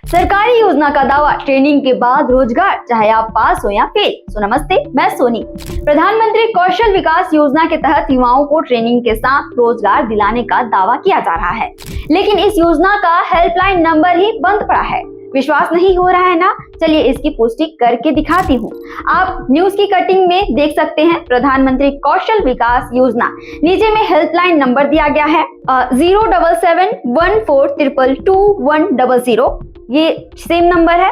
सरकारी योजना का दावा, ट्रेनिंग के बाद रोजगार, चाहे आप पास हो या फेल। तो नमस्ते, मैं सोनी। प्रधानमंत्री कौशल विकास योजना के तहत युवाओं को ट्रेनिंग के साथ रोजगार दिलाने का दावा किया जा रहा है, लेकिन इस योजना का हेल्पलाइन नंबर ही बंद पड़ा है। विश्वास नहीं हो रहा है ना? चलिए इसकी पुष्टि करके दिखाती हूँ। आप न्यूज की कटिंग में देख सकते हैं, प्रधानमंत्री कौशल विकास योजना, नीचे में हेल्पलाइन नंबर दिया गया है 07714222100। ये सेम नंबर है।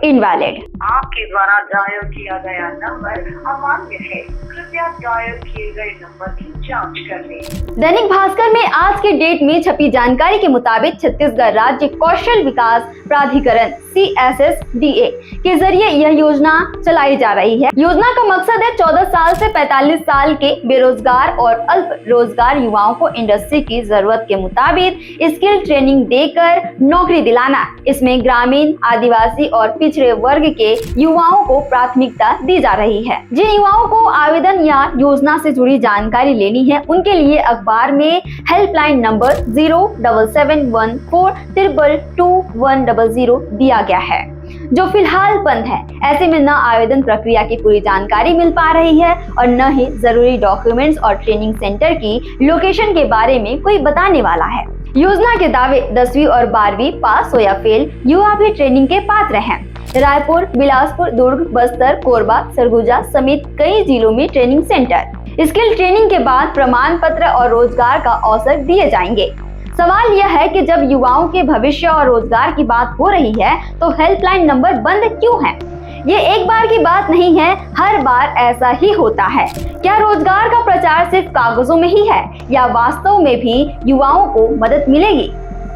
इनवैलिड। आपके द्वारा डायल किया गया नंबर अमान्य है, कृपया डायल किए गए नंबर की जांच कर लें। दैनिक भास्कर में आज के डेट में छपी जानकारी के मुताबिक छत्तीसगढ़ राज्य कौशल विकास प्राधिकरण CSSDA के जरिए यह योजना चलाई जा रही है। योजना का मकसद है 14 साल से 45 साल के बेरोजगार और अल्प रोजगार युवाओं को इंडस्ट्री की जरूरत के मुताबिक स्किल ट्रेनिंग देकर नौकरी दिलाना। इसमें ग्रामीण, आदिवासी और पिछड़े वर्ग के युवाओं को प्राथमिकता दी जा रही है। जिन युवाओं को आवेदन या योजना से जुड़ी जानकारी लेनी है, उनके लिए अखबार में हेल्पलाइन नंबर 07714222100 दिया गया है, जो फिलहाल बंद है। ऐसे में न आवेदन प्रक्रिया की पूरी जानकारी मिल पा रही है और न ही जरूरी डॉक्यूमेंट्स और ट्रेनिंग सेंटर की लोकेशन के बारे में कोई बताने वाला है। योजना के दावे, 10वीं और 12वीं पास हो या फेल युवा भी ट्रेनिंग के पात्र हैं। रायपुर, बिलासपुर, दुर्ग, बस्तर, कोरबा, सरगुजा समेत कई जिलों में ट्रेनिंग सेंटर। स्किल ट्रेनिंग के बाद प्रमाण पत्र और रोजगार का अवसर दिए जाएंगे। सवाल यह है कि जब युवाओं के भविष्य और रोजगार की बात हो रही है, तो हेल्पलाइन नंबर बंद क्यों है? ये एक बार की बात नहीं है, हर बार ऐसा ही होता है। क्या रोजगार का प्रचार सिर्फ कागजों में ही है या वास्तव में भी युवाओं को मदद मिलेगी?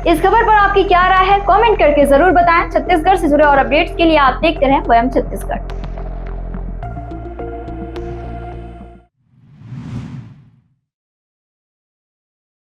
इस खबर पर आपकी क्या राय है? कमेंट करके जरूर बताएं। छत्तीसगढ़ से जुड़े और अपडेट्स के लिए आप देखते रहें वयम छत्तीसगढ़।